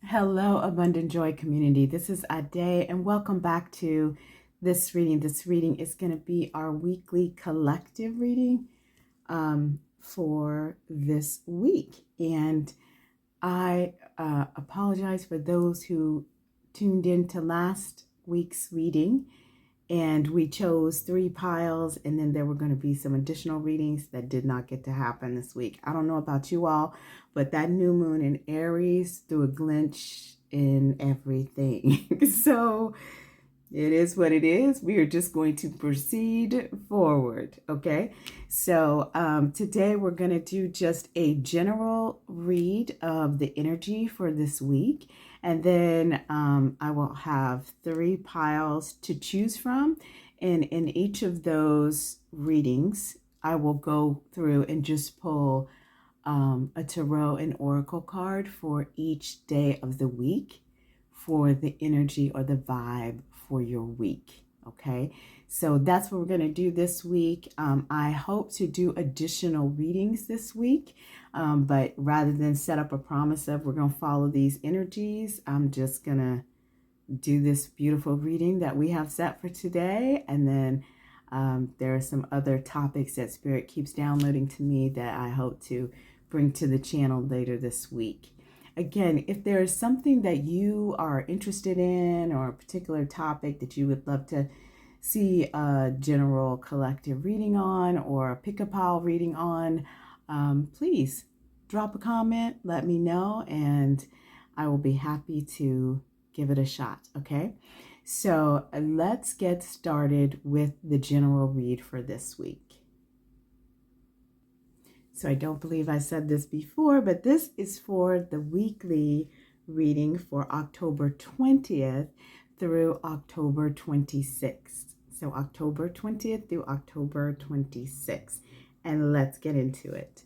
Hello, Abundant Joy community. This is Ade, and welcome back to this reading. This reading is going to be our weekly collective reading for this week. And I apologize for those who tuned in to last week's reading. And we chose 3 piles, and then there were going to be some additional readings that did not get to happen this week. I don't know about you all, but that new moon in Aries threw a glitch in everything. So it is what it is. We are just going to proceed forward, okay? So today we're going to do just a general read of the energy for this week. And then I will have 3 piles to choose from. And in each of those readings, I will go through and just pull a tarot and oracle card for each day of the week for the energy or the vibe for your week. Okay, so that's what we're going to do this week. I hope to do additional readings this week, but rather than set up a promise of we're going to follow these energies, I'm just going to do this beautiful reading that we have set for today. And then there are some other topics that Spirit keeps downloading to me that I hope to bring to the channel later this week. Again, if there is something that you are interested in or a particular topic that you would love to see a general collective reading on or a pick-a-pile reading on, please drop a comment, let me know, and I will be happy to give it a shot, okay? So let's get started with the general read for this week. So I don't believe I said this before, but this is for the weekly reading for October 20th through October 26th. So October 20th through October 26th. And let's get into it.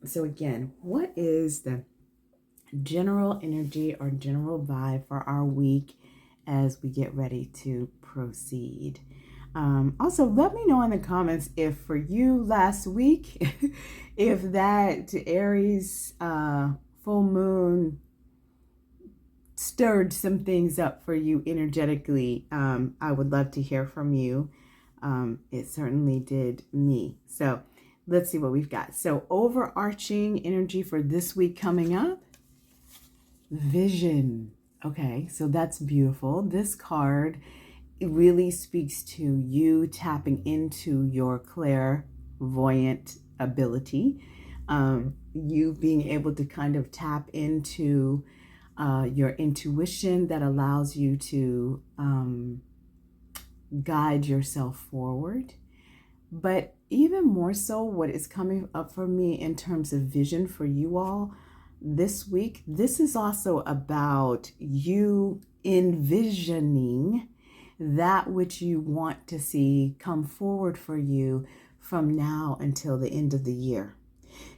So again, what is the general energy or general vibe for our week as we get ready to proceed? Also, let me know in the comments if for you last week, if that Aries full moon stirred some things up for you energetically. I would love to hear from you. It certainly did me. So let's see what we've got. So overarching energy for this week coming up, vision. Okay, so that's beautiful. This card, it really speaks to you tapping into your clairvoyant ability, you being able to kind of tap into your intuition that allows you to guide yourself forward. But even more so, what is coming up for me in terms of vision for you all this week, this is also about you envisioning that which you want to see come forward for you from now until the end of the year.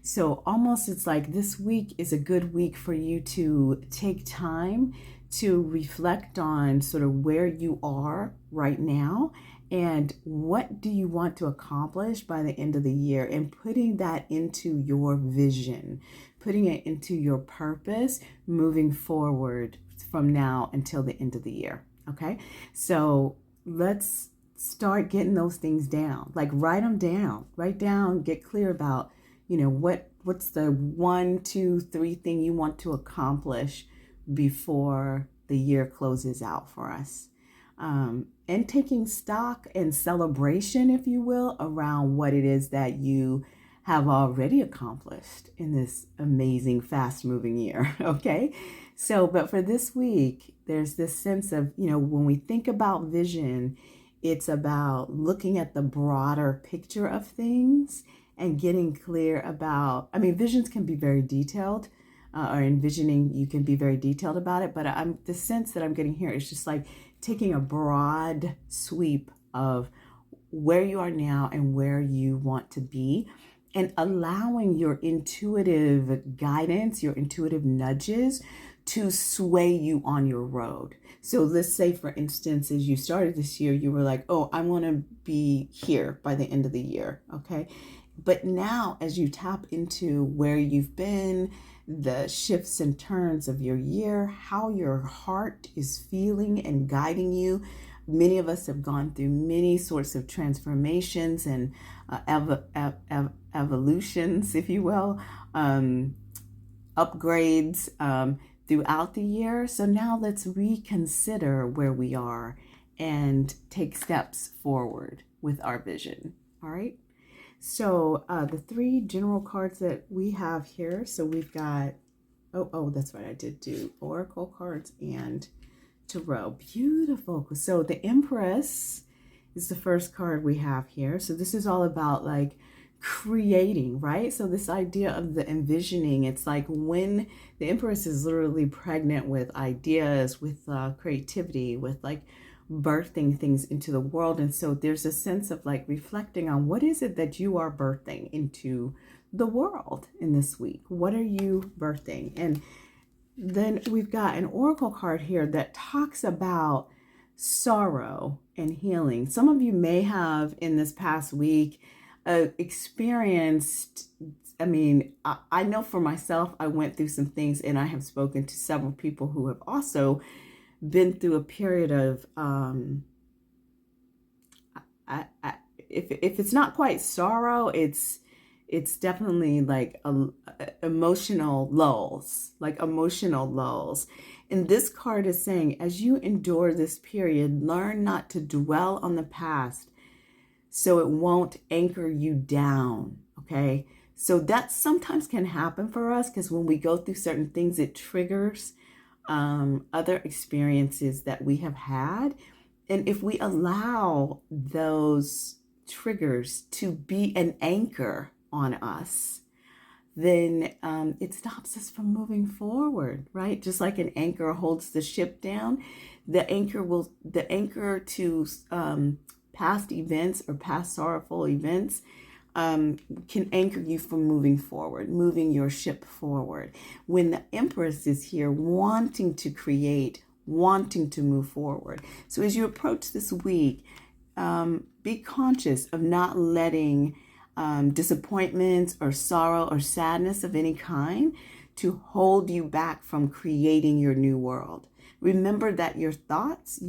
So almost it's like this week is a good week for you to take time to reflect on sort of where you are right now and what do you want to accomplish by the end of the year, and putting that into your vision, putting it into your purpose moving forward from now until the end of the year. Okay, so let's start getting those things down. Like write down, get clear about, what's the 1, 2, 3 thing you want to accomplish before the year closes out for us. And taking stock and celebration, if you will, around what it is that you have already accomplished in this amazing, fast-moving year, okay? So, but for this week, there's this sense of, when we think about vision, it's about looking at the broader picture of things and getting clear about, visions can be very detailed, or envisioning, you can be very detailed about it, but the sense that I'm getting here is just like taking a broad sweep of where you are now and where you want to be, and allowing your intuitive guidance, your intuitive nudges to sway you on your road. So let's say, for instance, as you started this year, you were like, oh, I want to be here by the end of the year, okay? But now as you tap into where you've been, the shifts and turns of your year, how your heart is feeling and guiding you. Many of us have gone through many sorts of transformations and evolutions, if you will, upgrades throughout the year. So now let's reconsider where we are and take steps forward with our vision. All right. So the three general cards that we have here. So we've got, oh, that's right. I did do Oracle cards and Tarot. Beautiful. So the Empress is the first card we have here. So this is all about like creating, right? So this idea of the envisioning, it's like when the Empress is literally pregnant with ideas, with creativity, with like birthing things into the world. And so there's a sense of like reflecting on what is it that you are birthing into the world in this week? What are you birthing? And then we've got an oracle card here that talks about sorrow and healing. Some of you may have in this past week experienced, I know for myself, I went through some things, and I have spoken to several people who have also been through a period of, if it's not quite sorrow, it's definitely like emotional lulls, And this card is saying, as you endure this period, learn not to dwell on the past so it won't anchor you down, okay? So that sometimes can happen for us because when we go through certain things, it triggers other experiences that we have had. And if we allow those triggers to be an anchor on us, then it stops us from moving forward, right? Just like an anchor holds the ship down, the anchor to past events or past sorrowful events can anchor you from moving forward, moving your ship forward. When the Empress is here wanting to create, wanting to move forward. So as you approach this week, be conscious of not letting disappointments or sorrow or sadness of any kind to hold you back from creating your new world. Remember that your thoughts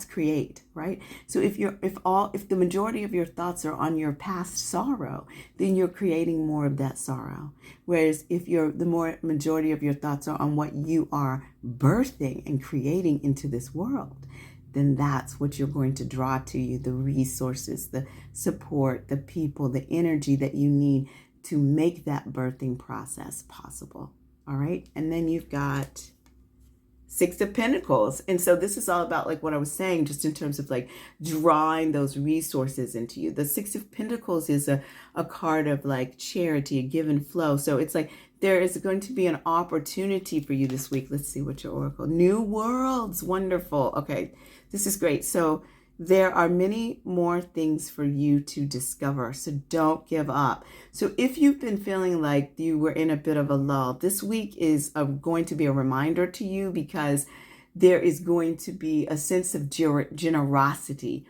create, right? So if the majority of your thoughts are on your past sorrow, then you're creating more of that sorrow. Whereas if the majority of your thoughts are on what you are birthing and creating into this world, then that's what you're going to draw to you, the resources, the support, the people, the energy that you need to make that birthing process possible. All right. And then you've got Six of Pentacles. And so this is all about like what I was saying, just in terms of like drawing those resources into you. The Six of Pentacles is a card of like charity, a give and flow. So it's like there is going to be an opportunity for you this week. Let's see what your oracle. New worlds. Wonderful. Okay. This is great. So there are many more things for you to discover. So don't give up. So if you've been feeling like you were in a bit of a lull, this week is going to be a reminder to you, because there is going to be a sense of generosity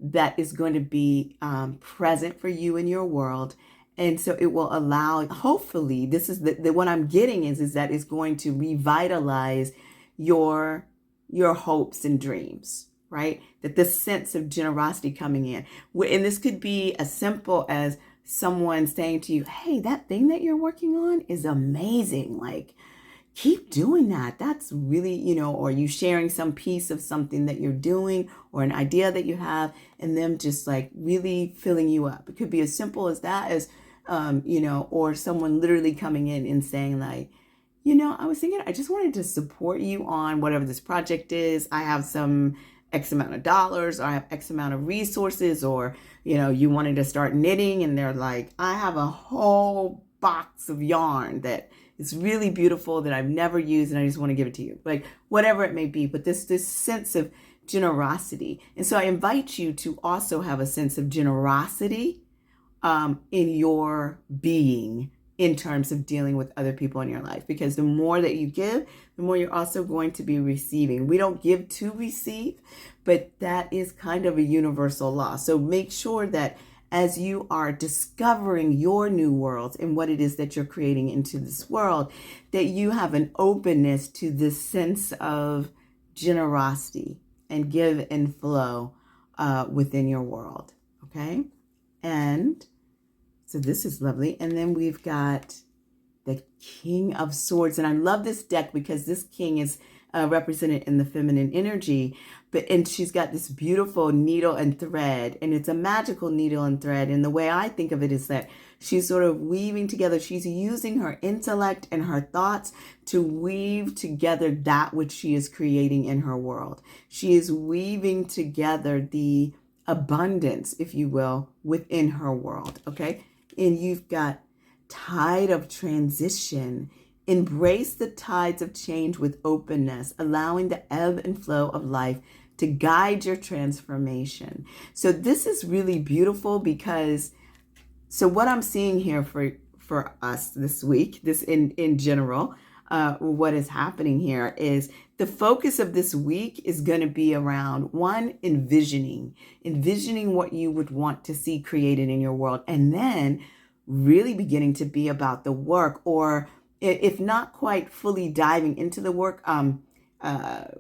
that is going to be present for you in your world. And so it will allow, hopefully, this is the what I'm getting is that it's going to revitalize your hopes and dreams, right? That this sense of generosity coming in. And this could be as simple as someone saying to you, hey, that thing that you're working on is amazing. Like, keep doing that. That's really, or you sharing some piece of something that you're doing or an idea that you have, and them just like really filling you up. It could be as simple as that, as, or someone literally coming in and saying like, I was thinking, I just wanted to support you on whatever this project is. I have some X amount of dollars, or I have X amount of resources, or, you wanted to start knitting and they're like, I have a whole box of yarn that is really beautiful that I've never used and I just want to give it to you. Like whatever it may be, but this sense of generosity. And so I invite you to also have a sense of generosity in your being, in terms of dealing with other people in your life, because the more that you give, the more you're also going to be receiving. We don't give to receive, but that is kind of a universal law. So make sure that as you are discovering your new worlds and what it is that you're creating into this world, that you have an openness to this sense of generosity and give and flow within your world. Okay. And so this is lovely. And then we've got the King of Swords. And I love this deck because this king is represented in the feminine energy, and she's got this beautiful needle and thread, and it's a magical needle and thread. And the way I think of it is that she's sort of weaving together. She's using her intellect and her thoughts to weave together that which she is creating in her world. She is weaving together the abundance, if you will, within her world. Okay. And you've got tide of transition. Embrace the tides of change with openness, allowing the ebb and flow of life to guide your transformation. So this is really beautiful because, so what I'm seeing here for us this week, this in general, what is happening here is the focus of this week is going to be around, one, envisioning what you would want to see created in your world, and then really beginning to be about the work, or if not quite fully diving into the work,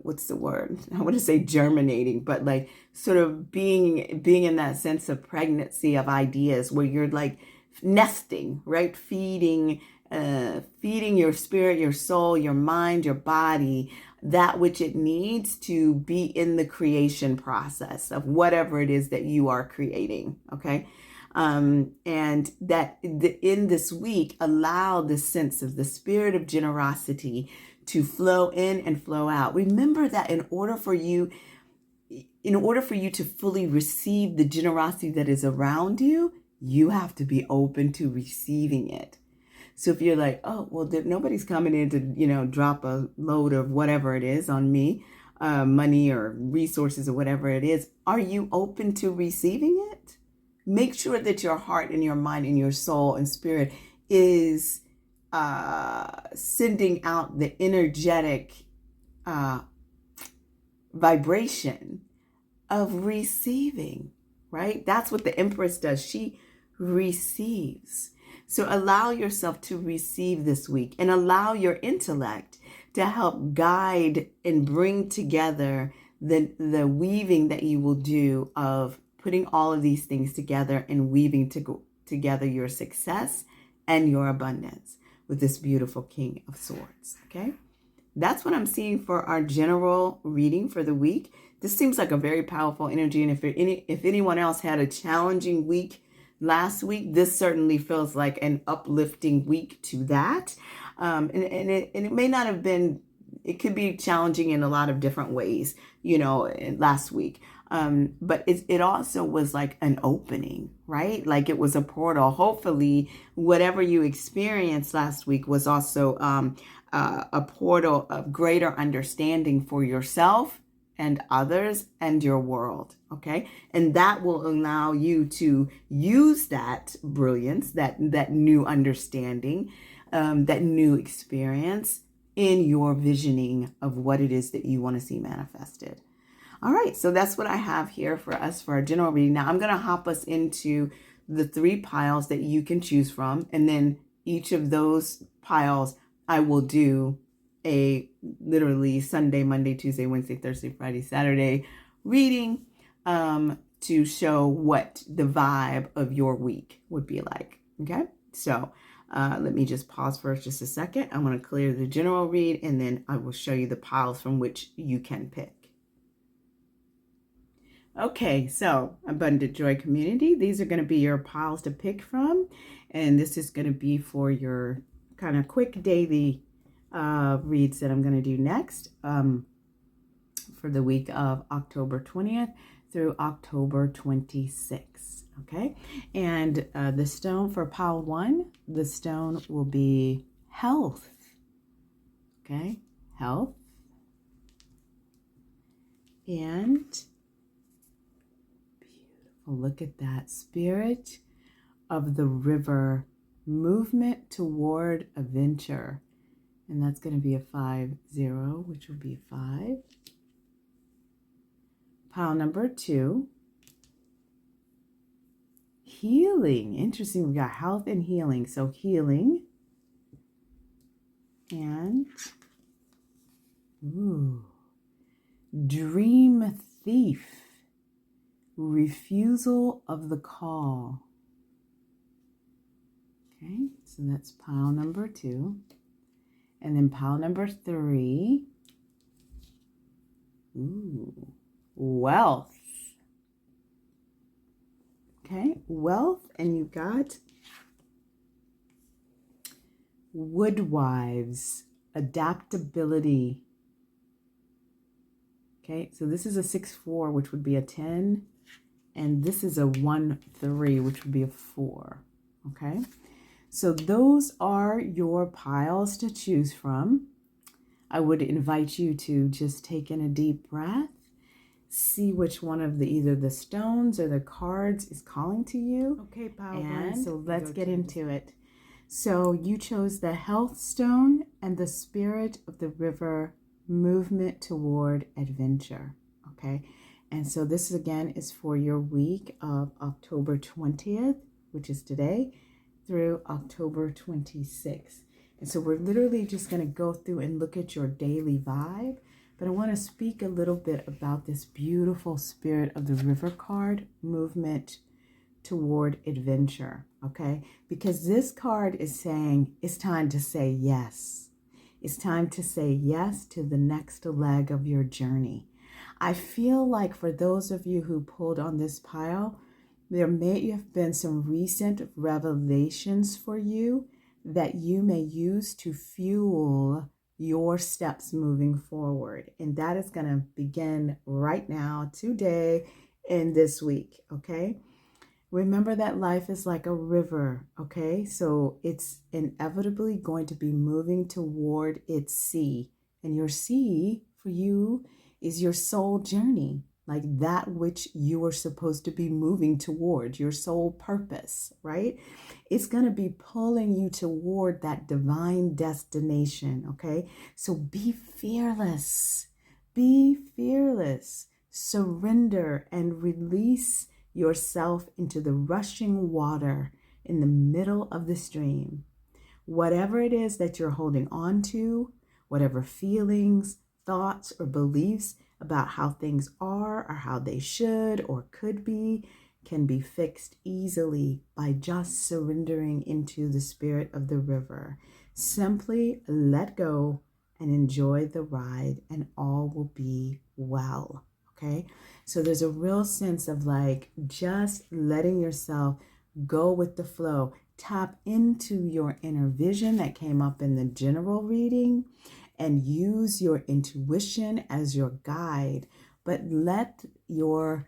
what's the word? I want to say germinating, but like sort of being in that sense of pregnancy of ideas where you're like nesting, right? Feeding your spirit, your soul, your mind, your body, that which it needs to be in the creation process of whatever it is that you are creating. Okay. And that in this week, allow the sense of the spirit of generosity to flow in and flow out. Remember that in order for you to fully receive the generosity that is around you, you have to be open to receiving it. So if you're like, oh, well, nobody's coming in to, drop a load of whatever it is on me, money or resources or whatever it is, are you open to receiving it? Make sure that your heart and your mind and your soul and spirit is sending out the energetic vibration of receiving, right? That's what the Empress does. She receives. So allow yourself to receive this week and allow your intellect to help guide and bring together the weaving that you will do of putting all of these things together and weaving together your success and your abundance with this beautiful King of Swords. Okay. That's what I'm seeing for our general reading for the week. This seems like a very powerful energy. And if anyone else had a challenging week last week, this certainly feels like an uplifting week to that. And it may not have been, it could be challenging in a lot of different ways, last week. But it also was like an opening, right? Like it was a portal. Hopefully, whatever you experienced last week was also a portal of greater understanding for yourself and others and your world. Okay. And that will allow you to use that brilliance, that new understanding, that new experience in your visioning of what it is that you want to see manifested. All right, so that's what I have here for us for our general reading. Now I'm going to hop us into the 3 piles that you can choose from. And then each of those piles, I will do a literally Sunday, Monday, Tuesday, Wednesday, Thursday, Friday, Saturday reading to show what the vibe of your week would be like. Okay, so let me just pause for just a second. I'm going to clear the general read and then I will show you the piles from which you can pick. Okay, so Abundant Joy Community, these are going to be your piles to pick from, and this is going to be for your kind of quick daily reads that I'm going to do next for the week of October 20th through October 26th. Okay, and the stone for pile 1, the stone will be health. Okay, health. And look at that, spirit of the river, movement toward adventure. And that's going to be a 5-0, which will be 5. Pile number 2, Healing. Interesting. We got health and healing. So healing. And dream thief. Refusal of the call. Okay, so that's pile number 2. And then pile number 3. Wealth. Okay, wealth, and you got Woodwives, adaptability. Okay, so this is a 6-4, which would be a 10, and this is a 1-3, which would be a 4. Okay, so those are your piles to choose from. I would invite you to just take in a deep breath, see which one of either the stones or the cards is calling to you. Okay, pile one. So let's get into it. So you chose the health stone and the spirit of the river, movement toward adventure. Okay, and so this again is for your week of October 20th, which is today, through October 26th. And so we're literally just going to go through and look at your daily vibe. But I want to speak a little bit about this beautiful spirit of the river card, movement toward adventure, okay? Because this card is saying it's time to say yes. It's time to say yes to the next leg of your journey. I feel like for those of you who pulled on this pile, there may have been some recent revelations for you that you may use to fuel your steps moving forward. And that is going to begin right now, today, and this week, okay? Remember that life is like a river, okay? So it's inevitably going to be moving toward its sea. And your sea for you is your soul journey, like that which you are supposed to be moving toward, your soul purpose, right? It's going to be pulling you toward that divine destination, okay? So be fearless. Be fearless. Surrender and release yourself into the rushing water in the middle of the stream. Whatever it is that you're holding on to, whatever feelings, thoughts, or beliefs about how things are or how they should or could be, can be fixed easily by just surrendering into the spirit of the river. Simply let go and enjoy the ride, and all will be well. Okay, so there's a real sense of like just letting yourself go with the flow. Tap into your inner vision that came up in the general reading and use your intuition as your guide, but let your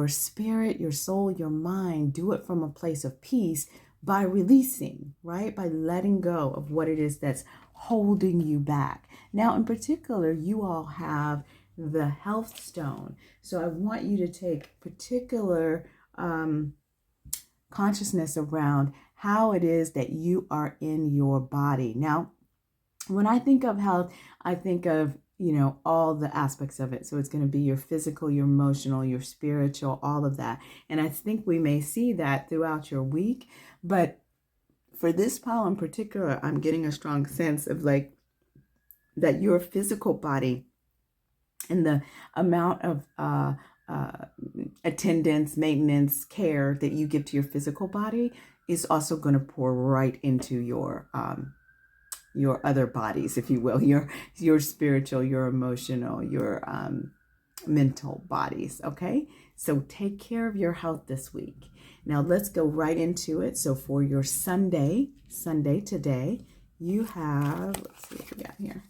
spirit, your soul, your mind do it from a place of peace by releasing, right? By letting go of what it is that's holding you back. Now, in particular, you all have the health stone. So I want you to take particular consciousness around how it is that you are in your body. Now, when I think of health, I think of, all the aspects of it. So it's going to be your physical, your emotional, your spiritual, all of that. And I think we may see that throughout your week. But for this pile in particular, I'm getting a strong sense of like that your physical body and the amount of attendance, maintenance, care that you give to your physical body is also going to pour right into your other bodies, if you will, your spiritual, your emotional, your mental bodies. Okay, so take care of your health this week. Now let's go right into it. So for your Sunday today, you have, let's see what we got here.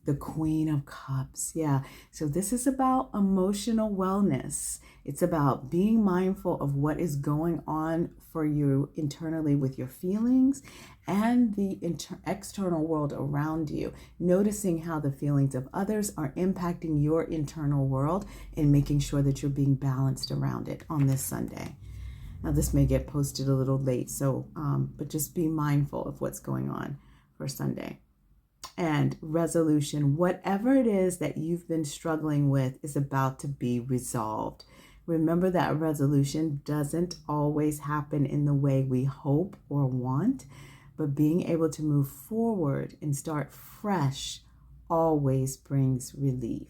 The Queen of Cups. Yeah. So this is about emotional wellness. It's about being mindful of what is going on for you internally with your feelings and the external world around you. Noticing how the feelings of others are impacting your internal world and making sure that you're being balanced around it on this Sunday. Now this may get posted a little late, so but just be mindful of what's going on for Sunday. And resolution, whatever it is that you've been struggling with is about to be resolved. Remember that resolution doesn't always happen in the way we hope or want, but being able to move forward and start fresh always brings relief.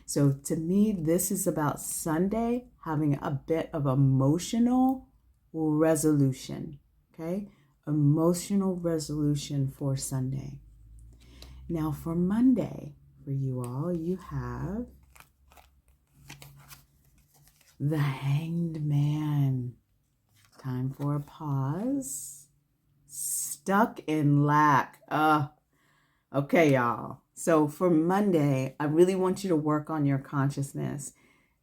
So to me, this is about Sunday having a bit of emotional resolution, okay? Emotional resolution for Sunday. Now for Monday, for you all, you have the Hanged Man. Time for a pause. Stuck in lack. Okay, y'all. So for Monday, I really want you to work on your consciousness.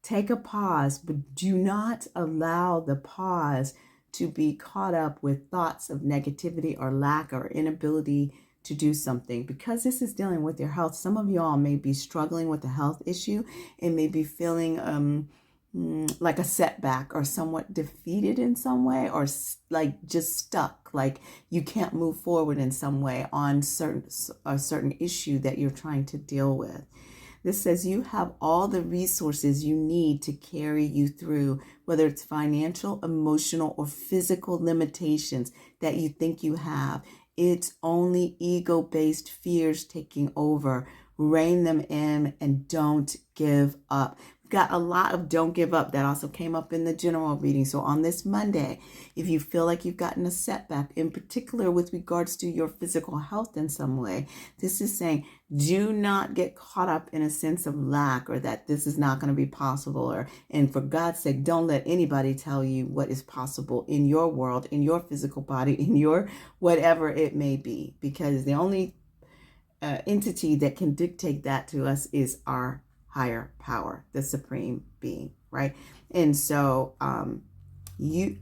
Take a pause, but do not allow the pause to be caught up with thoughts of negativity or lack or inability to do something. Because this is dealing with your health, some of y'all may be struggling with a health issue and may be feeling like a setback or somewhat defeated in some way, or like just stuck, like you can't move forward in some way on a certain issue that you're trying to deal with. This says you have all the resources you need to carry you through, whether it's financial, emotional, or physical limitations that you think you have. It's only ego-based fears taking over. Rein them in and don't give up. Got a lot of don't give up that also came up in the general reading. So on this Monday, if you feel like you've gotten a setback, in particular with regards to your physical health in some way, this is saying do not get caught up in a sense of lack or that this is not going to be possible, and for God's sake, don't let anybody tell you what is possible in your world, in your physical body, in your whatever it may be, because the only entity that can dictate that to us is our higher power, the supreme being, right? And so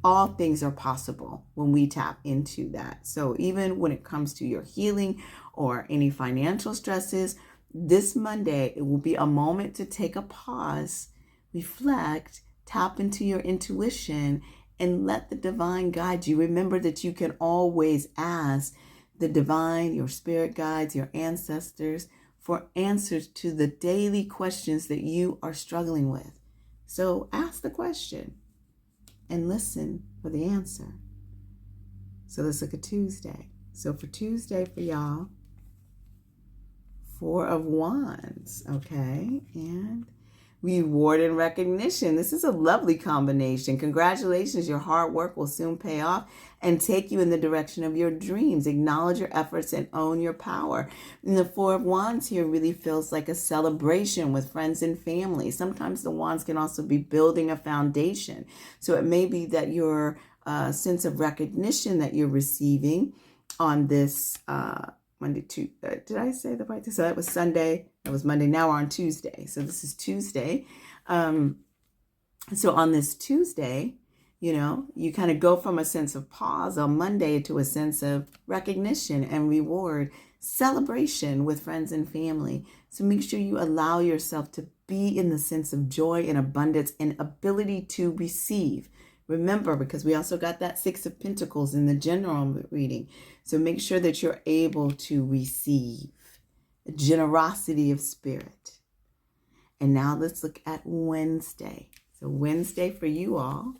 all things are possible when we tap into that. So even when it comes to your healing or any financial stresses, this Monday, it will be a moment to take a pause, reflect, tap into your intuition, and let the divine guide you. Remember that you can always ask the divine, your spirit guides, your ancestors, for answers to the daily questions that you are struggling with. So ask the question and listen for the answer. So let's look at Tuesday. So for Tuesday for y'all, 4 of Wands, okay? And reward and recognition. This is a lovely combination. Congratulations, your hard work will soon pay off and take you in the direction of your dreams. Acknowledge your efforts and own your power. And the 4 of Wands here really feels like a celebration with friends and family. Sometimes the Wands can also be building a foundation. So it may be that your sense of recognition that you're receiving on this Monday, did I say the right thing? So that was Sunday. That was Monday. Now we're on Tuesday. So this is Tuesday. So on this Tuesday, you kind of go from a sense of pause on Monday to a sense of recognition and reward, celebration with friends and family. So make sure you allow yourself to be in the sense of joy and abundance and ability to receive. Remember, because we also got that 6 of Pentacles in the general reading. So make sure that you're able to receive generosity of spirit. And now let's look at Wednesday. So Wednesday for you all,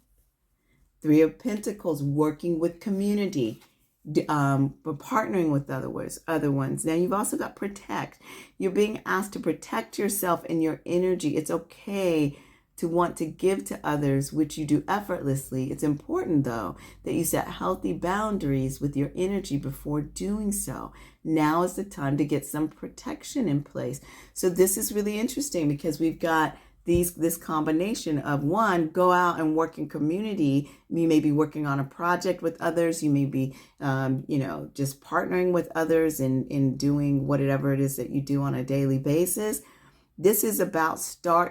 3 of Pentacles, working with community, but partnering with other ones. Now you've also got protect. You're being asked to protect yourself and your energy. It's okay to want to give to others, which you do effortlessly. It's important, though, that you set healthy boundaries with your energy before doing so. Now is the time to get some protection in place. So this is really interesting because we've got this combination of, 1, go out and work in community. You may be working on a project with others. You may be, just partnering with others in doing whatever it is that you do on a daily basis. This is about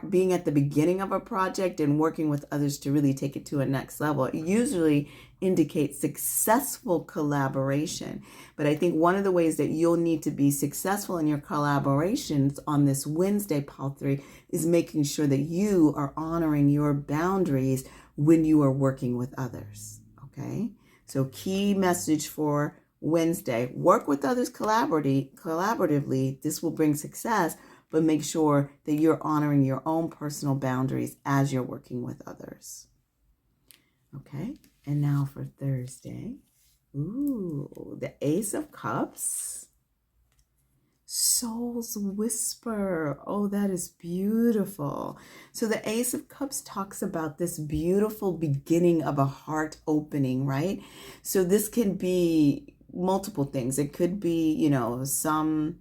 being at the beginning of a project and working with others to really take it to a next level. It usually indicates successful collaboration. But I think one of the ways that you'll need to be successful in your collaborations on this Wednesday, Pile 3, is making sure that you are honoring your boundaries when you are working with others. Okay? So key message for Wednesday, work with others collaboratively. This will bring success. but make sure that you're honoring your own personal boundaries as you're working with others. Okay, and now for Thursday. Ooh, the Ace of Cups. Soul's Whisper. Oh, that is beautiful. So the Ace of Cups talks about this beautiful beginning of a heart opening, right? So this can be multiple things. It could be, some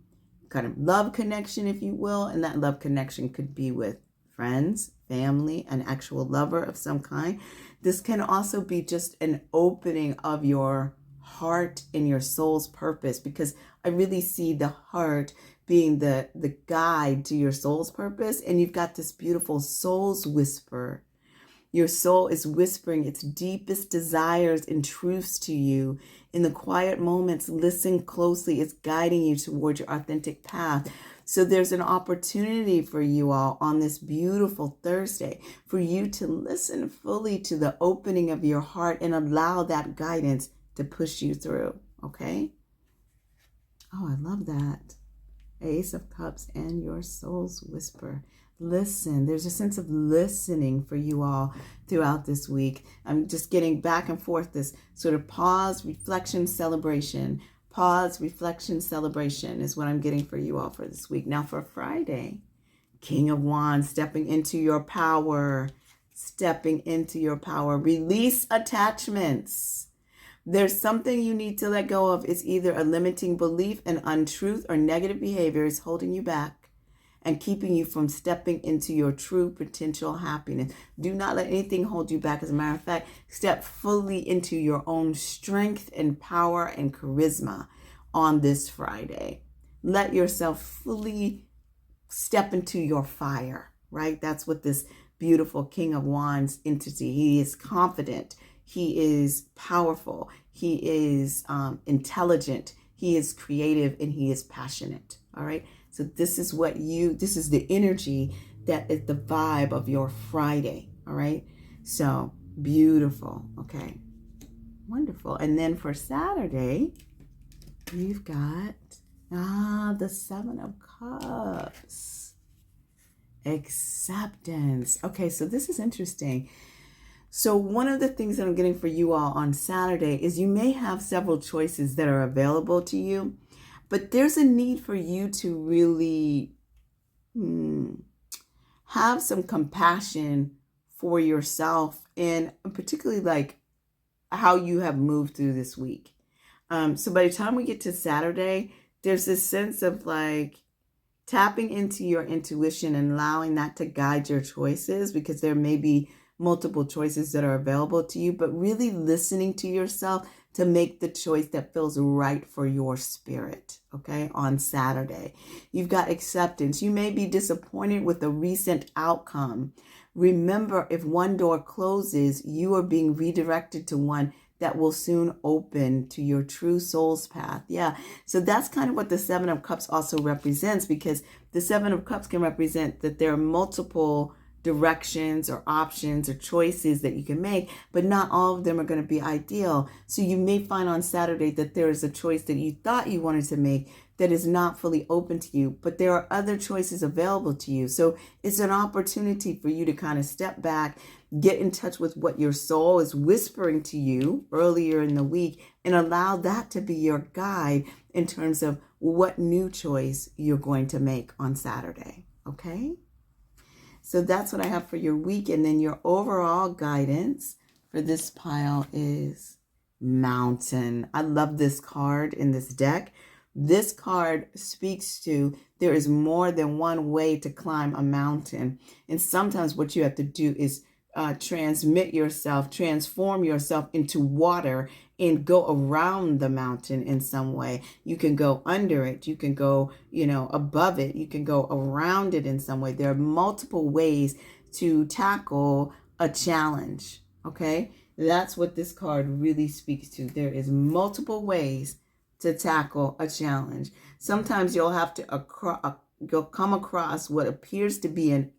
kind of love connection, if you will, and that love connection could be with friends, family, an actual lover of some kind. This can also be just an opening of your heart and your soul's purpose, because I really see the heart being the guide to your soul's purpose. And you've got this beautiful soul's whisper. Your soul is whispering its deepest desires and truths to you. In the quiet moments, listen closely. It's guiding you towards your authentic path. So there's an opportunity for you all on this beautiful Thursday for you to listen fully to the opening of your heart and allow that guidance to push you through. Okay? Oh, I love that. Ace of Cups and your soul's whisper. Listen. There's a sense of listening for you all throughout this week. I'm just getting back and forth, this sort of pause, reflection, celebration. Pause, reflection, celebration is what I'm getting for you all for this week. Now for Friday, King of Wands, stepping into your power. Stepping into your power. Release attachments. There's something you need to let go of. It's either a limiting belief, an untruth, or negative behavior is holding you back and keeping you from stepping into your true potential happiness. Do not let anything hold you back. As a matter of fact, step fully into your own strength and power and charisma on this Friday. Let yourself fully step into your fire, right? That's what this beautiful King of Wands entity, he is confident. He is powerful. He is intelligent. He is creative, and he is passionate. All right. So this is this is the energy that is the vibe of your Friday. All right. So beautiful. Okay. Wonderful. And then for Saturday, we've got the Seven of Cups. Acceptance. Okay. So this is interesting. So one of the things that I'm getting for you all on Saturday is you may have several choices that are available to you, but there's a need for you to really have some compassion for yourself, and particularly like how you have moved through this week. So by the time we get to Saturday, there's this sense of like tapping into your intuition and allowing that to guide your choices, because there may be multiple choices that are available to you, but really listening to yourself to make the choice that feels right for your spirit. Okay. On Saturday, you've got acceptance. You may be disappointed with a recent outcome. Remember, if one door closes, you are being redirected to one that will soon open to your true soul's path. Yeah. So that's kind of what the Seven of Cups also represents, because the Seven of Cups can represent that there are multiple directions or options or choices that you can make, but not all of them are going to be ideal. So you may find on Saturday that there is a choice that you thought you wanted to make that is not fully open to you, but there are other choices available to you. So it's an opportunity for you to kind of step back, get in touch with what your soul is whispering to you earlier in the week, and allow that to be your guide in terms of what new choice you're going to make on Saturday. Okay? So that's what I have for your week. And then your overall guidance for this pile is Mountain. I love this card in this deck. This card speaks to there is more than one way to climb a mountain. And sometimes what you have to do is transform yourself into water and go around the mountain in some way. You can go under it. You can go, above it. You can go around it in some way. There are multiple ways to tackle a challenge. Okay. That's what this card really speaks to. There is multiple ways to tackle a challenge. Sometimes you'll have to you'll come across what appears to be an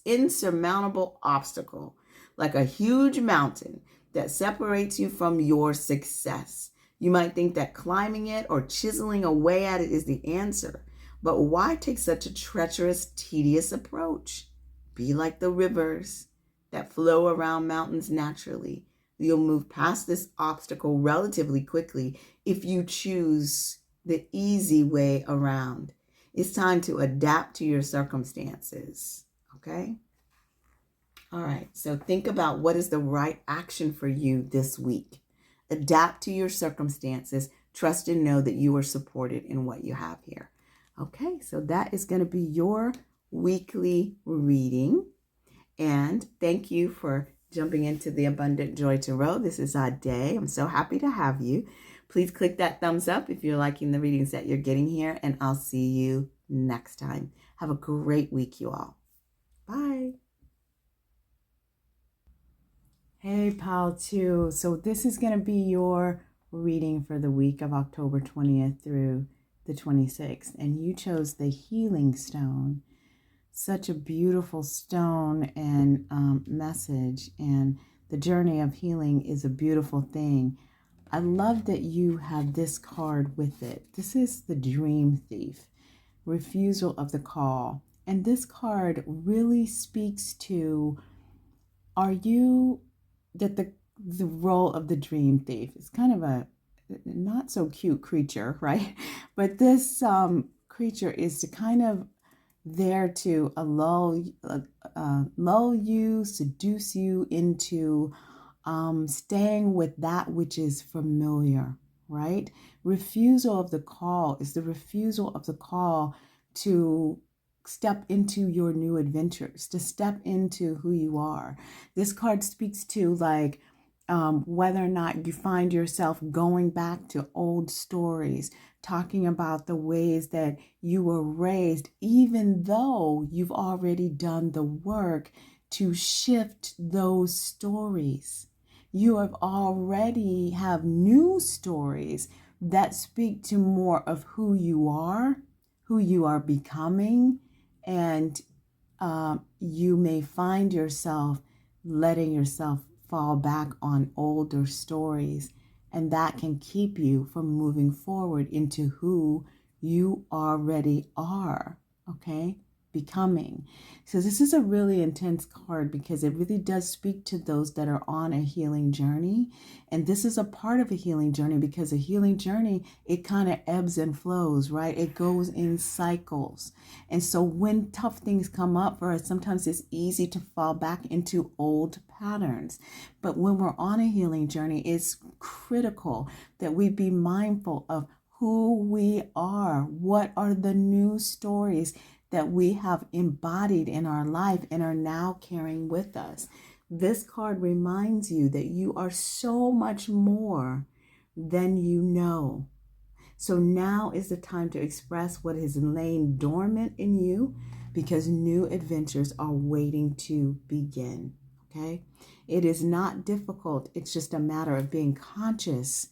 insurmountable obstacle, like a huge mountain that separates you from your success. You might think that climbing it or chiseling away at it is the answer, But why take such a treacherous, tedious approach? Be like the rivers that flow around mountains naturally. You'll move past this obstacle relatively quickly if you choose the easy way around. It's time to adapt to your circumstances, okay? All right, so think about what is the right action for you this week. Adapt to your circumstances. Trust and know that you are supported in what you have here. Okay, so that is going to be your weekly reading. And thank you for jumping into the Abundant Joy Tarot. This is our day. I'm so happy to have you. Please click that thumbs up if you're liking the readings that you're getting here, and I'll see you next time. Have a great week, you all. Bye. Hey, Pal 2. So this is going to be your reading for the week of October 20th through the 26th. And you chose the Healing Stone. Such a beautiful stone and message. And the journey of healing is a beautiful thing. I love that you have this card with it. This is the Dream Thief, refusal of the call. And this card really speaks to, are you, that the role of the dream thief is kind of a not so cute creature, right? But this creature is to kind of there to lull you, seduce you into staying with that which is familiar, right? Refusal of the call is the refusal of the call to step into your new adventures, to step into who you are. This card speaks to like whether or not you find yourself going back to old stories, talking about the ways that you were raised, even though you've already done the work to shift those stories. You have already have new stories that speak to more of who you are becoming, and you may find yourself letting yourself fall back on older stories, and that can keep you from moving forward into who you already are, okay? Becoming. So this is a really intense card because it really does speak to those that are on a healing journey. And this is a part of a healing journey because a healing journey, it kind of ebbs and flows, right? It goes in cycles. And so when tough things come up for us, sometimes it's easy to fall back into old patterns. But when we're on a healing journey, it's critical that we be mindful of who we are. What are the new stories that we have embodied in our life and are now carrying with us? This card reminds you that you are so much more than you know. So now is the time to express what has lain dormant in you, because new adventures are waiting to begin, okay? It is not difficult. It's just a matter of being conscious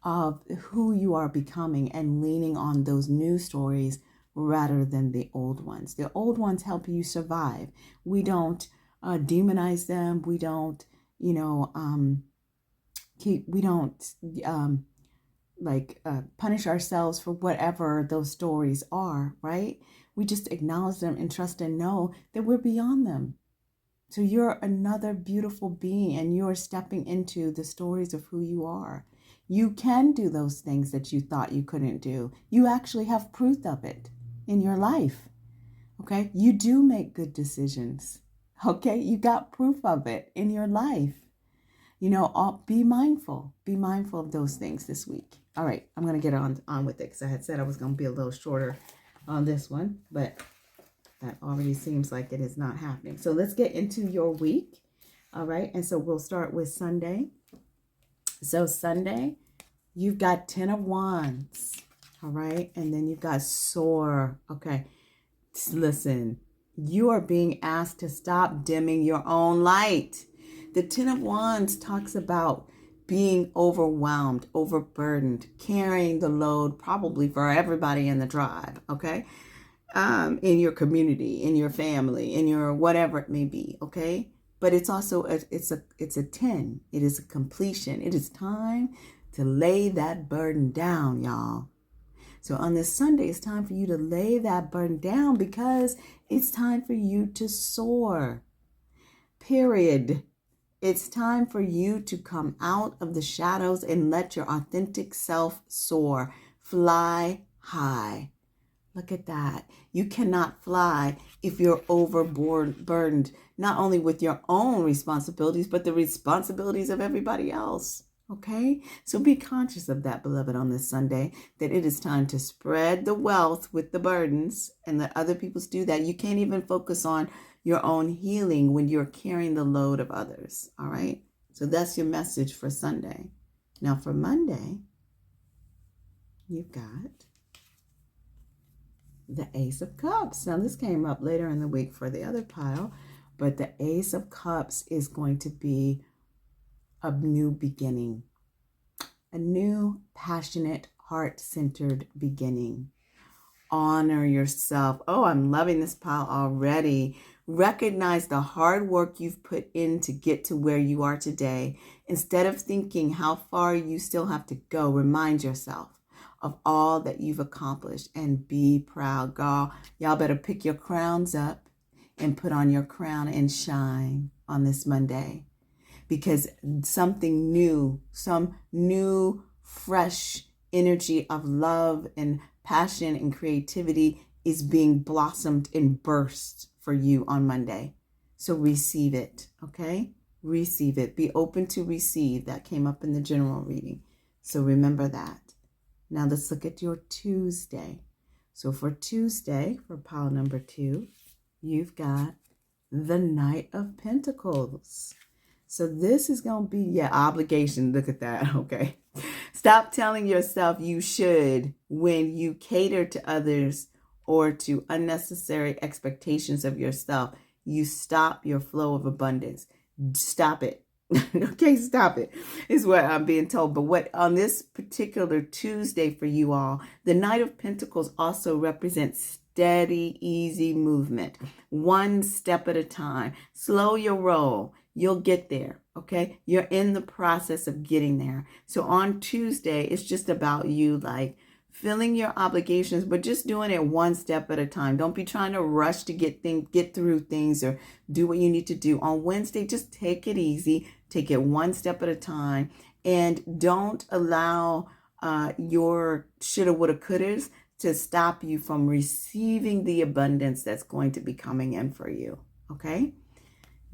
of who you are becoming and leaning on those new stories rather than the old ones. The old ones help you survive. We don't demonize them. We don't, punish ourselves for whatever those stories are, right? We just acknowledge them and trust and know that we're beyond them. So you're another beautiful being, and you're stepping into the stories of who you are. You can do those things that you thought you couldn't do. You actually have proof of it in your life, okay? You do make good decisions, okay? You got proof of it in your life. Be mindful of those things this week. All right, I'm going to get on with it because I had said I was going to be a little shorter on this one, but that already seems like it is not happening. So let's get into your week, all right? And so we'll start with Sunday. So Sunday, you've got 10 of Wands. All right. And then you've got Soar. Okay. Listen, you are being asked to stop dimming your own light. The 10 of Wands talks about being overwhelmed, overburdened, carrying the load probably for everybody in the tribe. Okay. In your community, in your family, in your whatever it may be. Okay. But it's also, it's a 10. It is a completion. It is time to lay that burden down, y'all. So on this Sunday, it's time for you to lay that burden down because it's time for you to soar. Period. It's time for you to come out of the shadows and let your authentic self soar. Fly high. Look at that. You cannot fly if you're overburdened, not only with your own responsibilities, but the responsibilities of everybody else. Okay? So be conscious of that, beloved, on this Sunday, that it is time to spread the wealth with the burdens and let other people do that. You can't even focus on your own healing when you're carrying the load of others. All right? So that's your message for Sunday. Now for Monday, you've got the Ace of Cups. Now this came up later in the week for the other pile, but the Ace of Cups is going to be a new beginning, a new, passionate, heart-centered beginning. Honor yourself. Oh, I'm loving this pile already. Recognize the hard work you've put in to get to where you are today. Instead of thinking how far you still have to go, remind yourself of all that you've accomplished and be proud. Girl, y'all better pick your crowns up and put on your crown and shine on this Monday, because something new, some new, fresh energy of love and passion and creativity is being blossomed and burst for you on Monday. So receive it, okay? Receive it. Be open to receive. That came up in the general reading. So remember that. Now let's look at your Tuesday. So for Tuesday, for pile number 2, you've got the Knight of Pentacles. So this is going to be obligation. Look at that. Okay. Stop telling yourself you should when you cater to others or to unnecessary expectations of yourself. You stop your flow of abundance. Stop it. Okay, stop it, is what I'm being told. But what on this particular Tuesday for you all, the Knight of Pentacles also represents steady, easy movement. One step at a time. Slow your roll. You'll get there, okay? You're in the process of getting there. So on Tuesday, it's just about you like filling your obligations, but just doing it one step at a time. Don't be trying to rush to get through things or do what you need to do. On Wednesday, just take it easy. Take it one step at a time. And don't allow your shoulda, woulda, couldas to stop you from receiving the abundance that's going to be coming in for you, okay?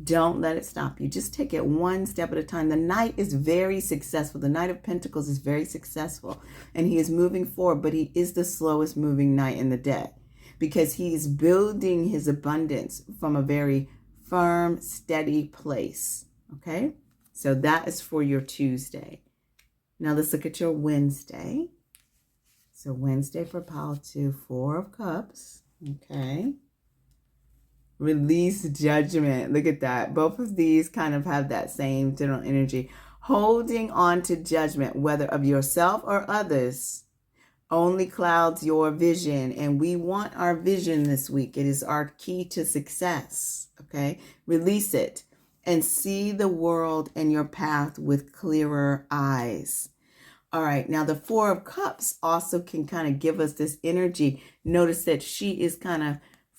Don't let it stop you. Just take it one step at a time. The Knight is very successful. The Knight of Pentacles is very successful, and he is moving forward, but he is the slowest moving knight in the deck because he is building his abundance from a very firm, steady place. Okay? So that is for your Tuesday. Now let's look at your Wednesday. So Wednesday for pile 2, 4 of Cups. Okay. Release judgment. Look at that. Both of these kind of have that same general energy. Holding on to judgment, whether of yourself or others, only clouds your vision. And we want our vision this week. It is our key to success. Okay? Release it and see the world and your path with clearer eyes. All right. Now, the 4 of Cups also can kind of give us this energy. Notice that she is kind of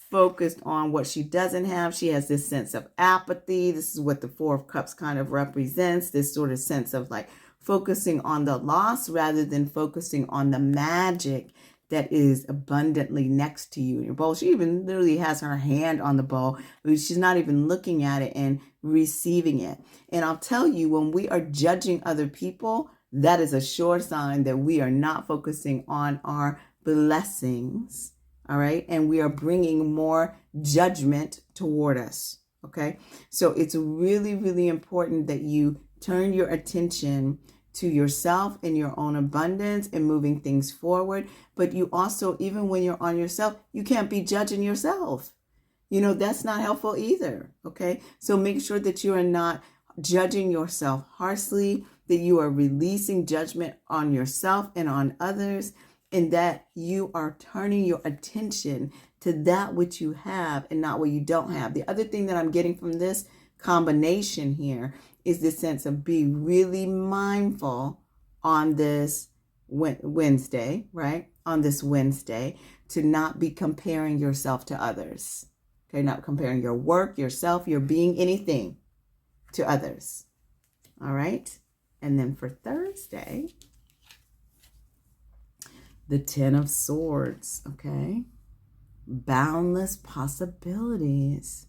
focused on what she doesn't have. She has this sense of apathy. This is what the 4 of Cups kind of represents, this sort of sense of like focusing on the loss rather than focusing on the magic that is abundantly next to you in your bowl. She even literally has her hand on the bowl. She's not even looking at it and receiving it. And I'll tell you, when we are judging other people, that is a sure sign that we are not focusing on our blessings. All right. And we are bringing more judgment toward us. Okay. So it's really, really important that you turn your attention to yourself and your own abundance and moving things forward. But you also, even when you're on yourself, you can't be judging yourself. You know, that's not helpful either. Okay. So make sure that you are not judging yourself harshly, that you are releasing judgment on yourself and on others, and that you are turning your attention to that which you have and not what you don't have. The other thing that I'm getting from this combination here is the sense of being really mindful on this Wednesday, right? on this Wednesday to not be comparing yourself to others. Okay, not comparing your work, yourself, your being, anything to others. All right. And then for Thursday, the 10 of Swords. Okay. Boundless possibilities.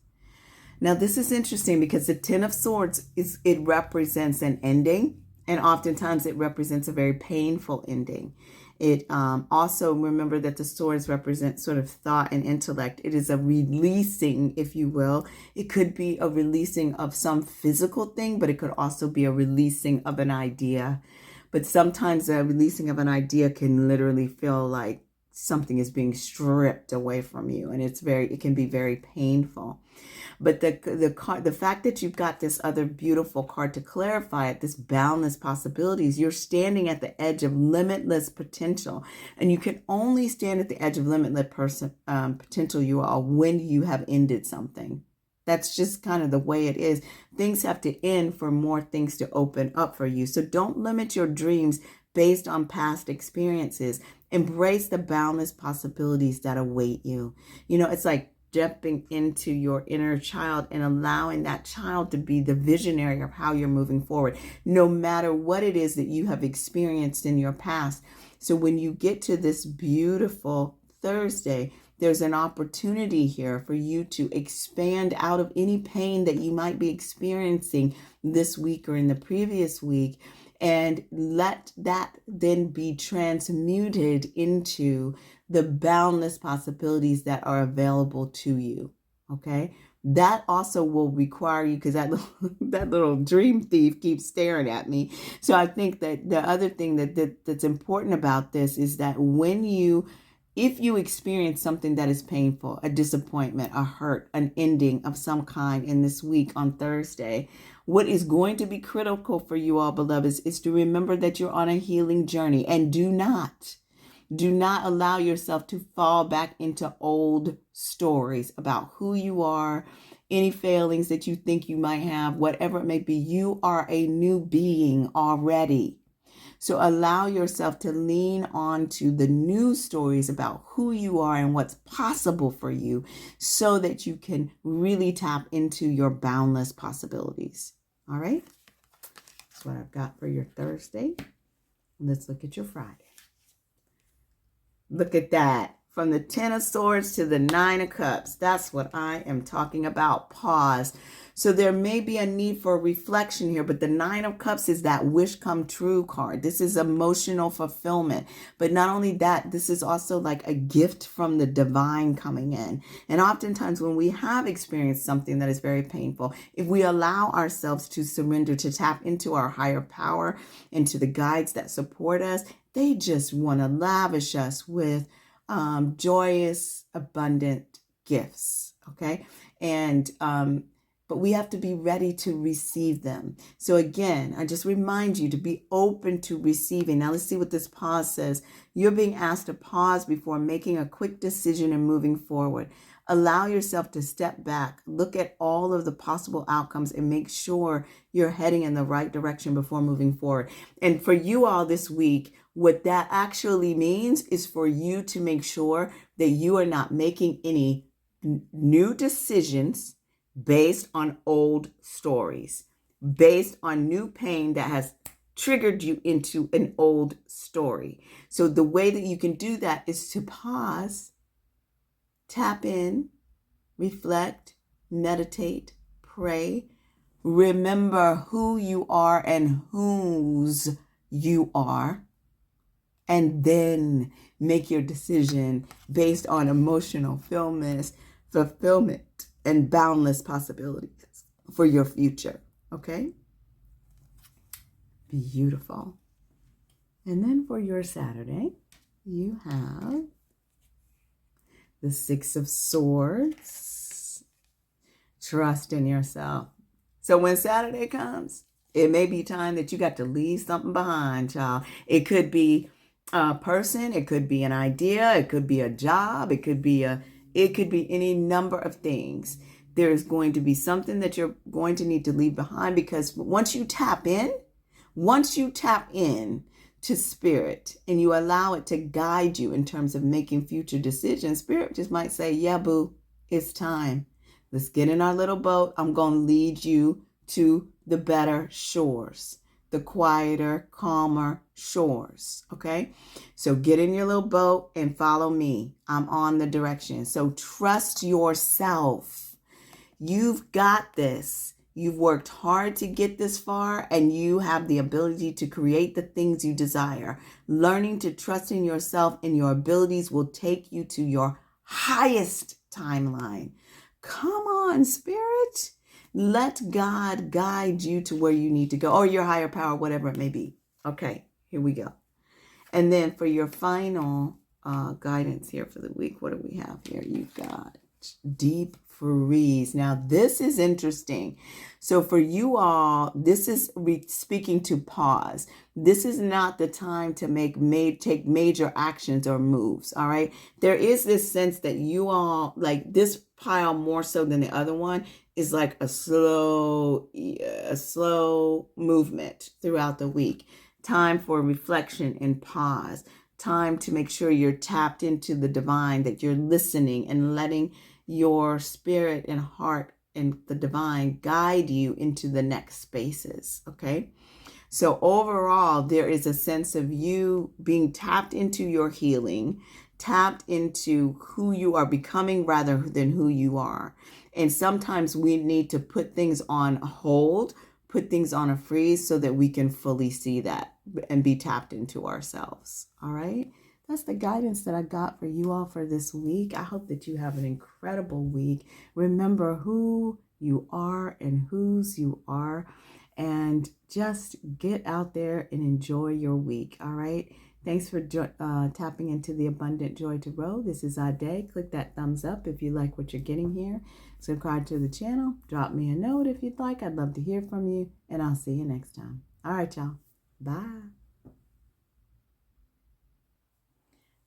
Now, this is interesting because the 10 of Swords it represents an ending, and oftentimes it represents a very painful ending. It also, remember that the swords represent sort of thought and intellect. It is a releasing, if you will. It could be a releasing of some physical thing, but it could also be a releasing of an idea. But sometimes a releasing of an idea can literally feel like something is being stripped away from you, and it can be very painful. But the fact that you've got this other beautiful card to clarify it, this boundless possibilities, you're standing at the edge of limitless potential. And you can only stand at the edge of limitless potential, you all, when you have ended something. That's just kind of the way it is. Things have to end for more things to open up for you. So don't limit your dreams based on past experiences. Embrace the boundless possibilities that await you. You know, it's like stepping into your inner child and allowing that child to be the visionary of how you're moving forward, no matter what it is that you have experienced in your past. So when you get to this beautiful Thursday, there's an opportunity here for you to expand out of any pain that you might be experiencing this week or in the previous week, and let that then be transmuted into the boundless possibilities that are available to you. Okay. That also will require you, because that little dream thief keeps staring at me. So I think that the other thing that's important about this is that if you experience something that is painful, a disappointment, a hurt, an ending of some kind in this week on Thursday, what is going to be critical for you all, beloveds, is to remember that you're on a healing journey, and do not allow yourself to fall back into old stories about who you are, any failings that you think you might have, whatever it may be. You are a new being already. So allow yourself to lean on to the new stories about who you are and what's possible for you, so that you can really tap into your boundless possibilities. All right. That's what I've got for your Thursday. Let's look at your Friday. Look at that. From the 10 of Swords to the 9 of Cups. That's what I am talking about. Pause. So there may be a need for reflection here, but the 9 of Cups is that wish come true card. This is emotional fulfillment. But not only that, this is also like a gift from the divine coming in. And oftentimes when we have experienced something that is very painful, if we allow ourselves to surrender, to tap into our higher power, into the guides that support us, they just want to lavish us with joyous, abundant gifts. Okay. And, but we have to be ready to receive them. So again, I just remind you to be open to receiving. Now let's see what this pause says. You're being asked to pause before making a quick decision and moving forward. Allow yourself to step back, look at all of the possible outcomes, and make sure you're heading in the right direction before moving forward. And for you all this week, what that actually means is for you to make sure that you are not making any new decisions based on old stories, based on new pain that has triggered you into an old story. So the way that you can do that is to pause, tap in, reflect, meditate, pray, remember who you are and whose you are, and then make your decision based on emotional fulfillment, and boundless possibilities for your future. Okay? Beautiful. And then for your Saturday, you have the 6 of Swords. Trust in yourself. So when Saturday comes, it may be time that you got to leave something behind, child. It could be a person, it could be an idea, it could be a job, it could be any number of things. There's going to be something that you're going to need to leave behind, because once you tap in to Spirit and you allow it to guide you in terms of making future decisions, Spirit just might say, yeah, boo, it's time. Let's get in our little boat. I'm going to lead you to the better shores, the quieter, calmer shores. Okay. So get in your little boat and follow me. I'm on the direction. So trust yourself. You've got this. You've worked hard to get this far, and you have the ability to create the things you desire. Learning to trust in yourself and your abilities will take you to your highest timeline. Come on, Spirit. Let God guide you to where you need to go, or your higher power, whatever it may be. Okay, here we go. And then for your final guidance here for the week, what do we have here? You've got deep freeze. Now, this is interesting. So for you all, this is speaking to pause. This is not the time to take major actions or moves. All right. There is this sense that you all, like this pile more so than the other one, is like a slow movement throughout the week. Time for reflection and pause. Time to make sure you're tapped into the divine, that you're listening and letting your spirit and heart and the divine guide you into the next spaces. Okay. So overall, there is a sense of you being tapped into your healing, tapped into who you are becoming rather than who you are. And sometimes we need to put things on hold, put things on a freeze so that we can fully see that and be tapped into ourselves. All right. That's the guidance that I got for you all for this week. I hope that you have an incredible week. Remember who you are and whose you are, and just get out there and enjoy your week. All right. Thanks for tapping into the Abundant Joy Tarot. This is Ade. Click that thumbs up if you like what you're getting here. Subscribe to the channel. Drop me a note if you'd like. I'd love to hear from you, and I'll see you next time. All right, y'all. Bye.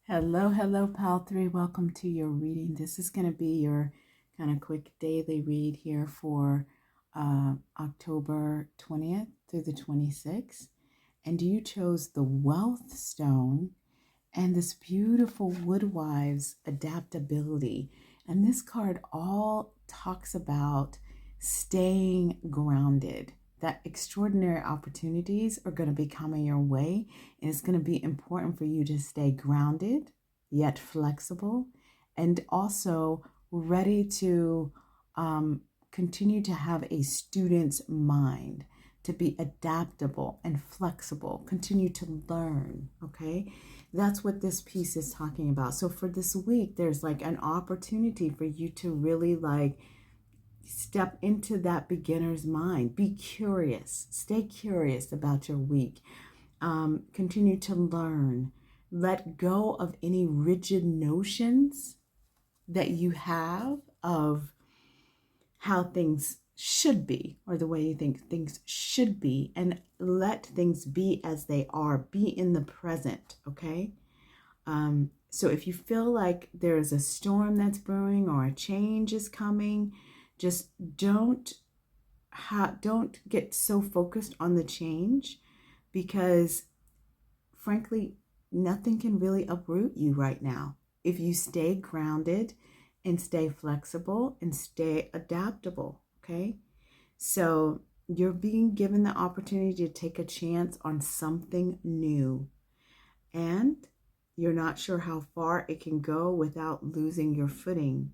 Hello, Pal 3. Welcome to your reading. This is going to be your kind of quick daily read here for October 20th through the 26th. And you chose the Wealth Stone and this beautiful Woodwives adaptability. And this card all talks about staying grounded, that extraordinary opportunities are going to be coming your way. And it's going to be important for you to stay grounded, yet flexible, and also ready to continue to have a student's mind, to be adaptable and flexible, continue to learn. Okay. That's what this piece is talking about. So for this week, there's like an opportunity for you to really like step into that beginner's mind. Be curious. Stay curious about your week. Continue to learn. Let go of any rigid notions that you have of how things should be, or the way you think things should be, and let things be as they are. Be in the present. Okay. So if you feel like there is a storm that's brewing or a change is coming, just don't get so focused on the change, because frankly, nothing can really uproot you right now if you stay grounded and stay flexible and stay adaptable. Okay. So you're being given the opportunity to take a chance on something new, and you're not sure how far it can go without losing your footing.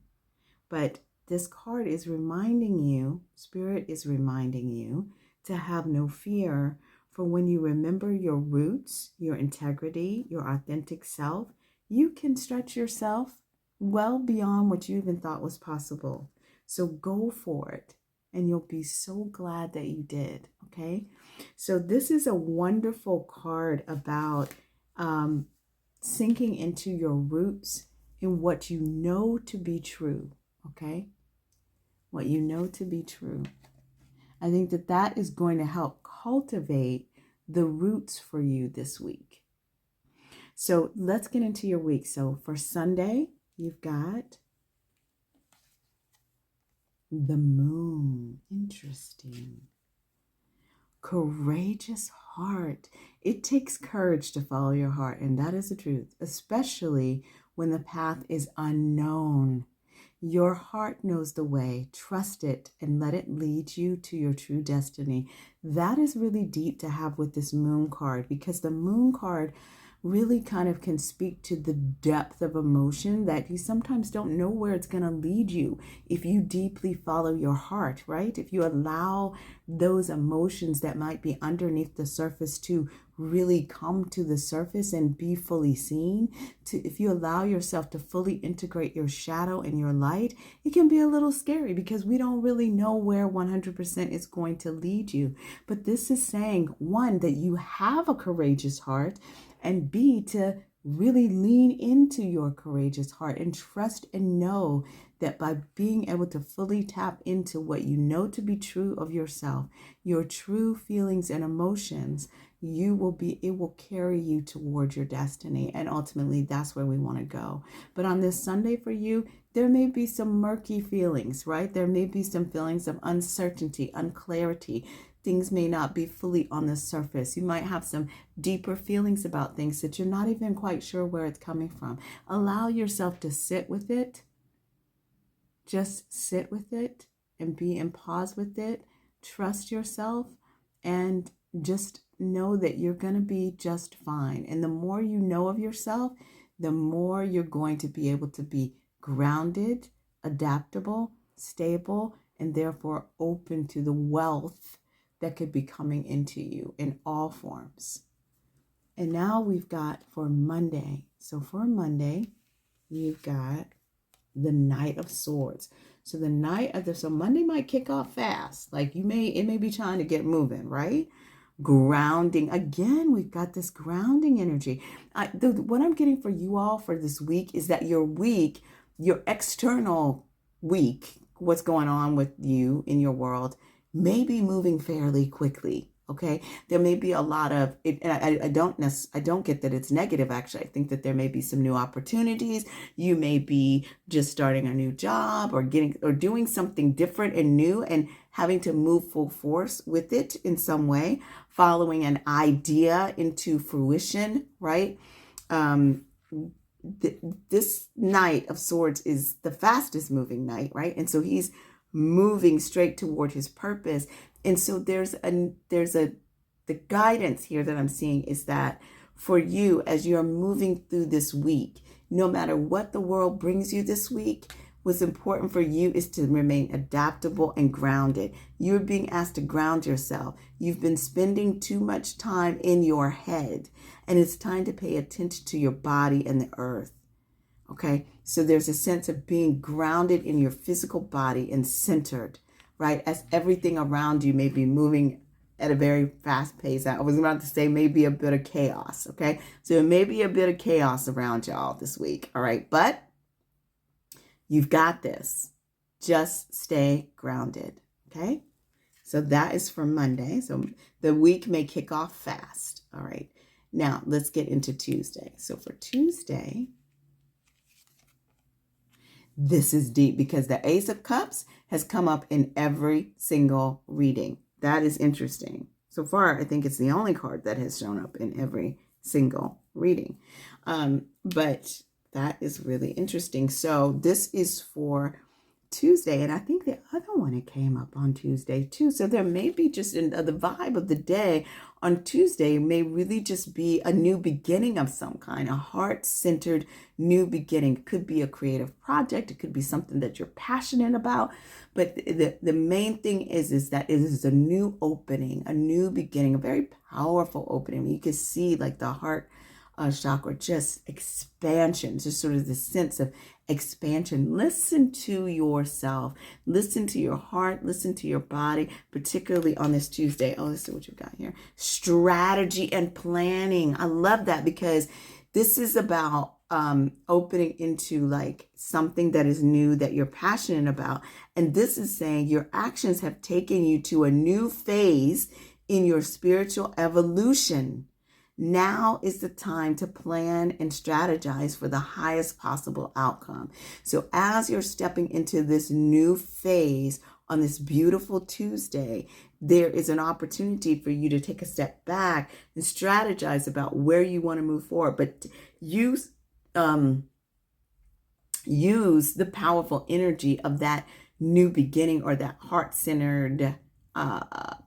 But this card is reminding you, Spirit is reminding you, to have no fear, for when you remember your roots, your integrity, your authentic self, you can stretch yourself well beyond what you even thought was possible. So go for it, and you'll be so glad that you did. Okay. So this is a wonderful card about sinking into your roots in what you know to be true. Okay. What you know to be true. I think that is going to help cultivate the roots for you this week. So let's get into your week. So for Sunday, you've got the moon. Interesting. Courageous heart. It takes courage to follow your heart, and that is the truth, especially when the path is unknown. Your heart knows the way. Trust it and let it lead you to your true destiny. That is really deep to have with this moon card, because the moon card really kind of can speak to the depth of emotion that you sometimes don't know where it's going to lead you if you deeply follow your heart, right? If you allow those emotions that might be underneath the surface to really come to the surface and be fully seen, if you allow yourself to fully integrate your shadow and your light, it can be a little scary because we don't really know where 100% is going to lead you. But this is saying, one, that you have a courageous heart, and B, to really lean into your courageous heart and trust and know that by being able to fully tap into what you know to be true of yourself, your true feelings and emotions, it will carry you towards your destiny. And ultimately, that's where we want to go. But on this Sunday for you, there may be some murky feelings, right? There may be some feelings of uncertainty, unclarity. Things may not be fully on the surface. You might have some deeper feelings about things that you're not even quite sure where it's coming from. Allow yourself to sit with it. Just sit with it and be in pause with it. Trust yourself and just know that you're going to be just fine. And the more you know of yourself, the more you're going to be able to be grounded, adaptable, stable, and therefore open to the wealth that could be coming into you in all forms. And now we've got for Monday. So for Monday, you've got the Knight of Swords. So so Monday might kick off fast. Like it may be trying to get moving, right? Grounding. Again, we've got this grounding energy. What I'm getting for you all for this week is that your external week, what's going on with you in your world, may be moving fairly quickly. Okay, there may be a lot of it, and I don't get that it's negative. Actually, I think that there may be some new opportunities. You may be just starting a new job or doing something different and new, and having to move full force with it in some way, following an idea into fruition. Right. This Knight of Swords is the fastest moving knight, right? And so he's moving straight toward his purpose. And so the guidance here that I'm seeing is that for you, as you're moving through this week, no matter what the world brings you this week, what's important for you is to remain adaptable and grounded. You're being asked to ground yourself. You've been spending too much time in your head, and it's time to pay attention to your body and the earth. Okay, so there's a sense of being grounded in your physical body and centered, right? As everything around you may be moving at a very fast pace. I was about to say maybe a bit of chaos, okay? So it may be a bit of chaos around y'all this week, all right? But you've got this. Just stay grounded, okay? So that is for Monday. So the week may kick off fast, all right? Now, let's get into Tuesday. So for Tuesday, this is deep because the Ace of Cups has come up in every single reading. That is interesting. So far, I think it's the only card that has shown up in every single reading. But that is really interesting. So this is for Tuesday, and I think the other one, it came up on Tuesday too. So there may be just in the vibe of the day on Tuesday may really just be a new beginning of some kind, a heart-centered new beginning. It could be a creative project. It could be something that you're passionate about. But the main thing is that it is a new opening, a new beginning, a very powerful opening. You can see like the heart chakra, just expansion, just sort of the sense of expansion. Listen to yourself, listen to your heart, listen to your body, particularly on this Tuesday. Oh, let's see what you've got here. Strategy and planning. I love that because this is about opening into like something that is new that you're passionate about. And this is saying your actions have taken you to a new phase in your spiritual evolution. Now is the time to plan and strategize for the highest possible outcome. So as you're stepping into this new phase on this beautiful Tuesday, there is an opportunity for you to take a step back and strategize about where you want to move forward. But use the powerful energy of that new beginning or that heart-centered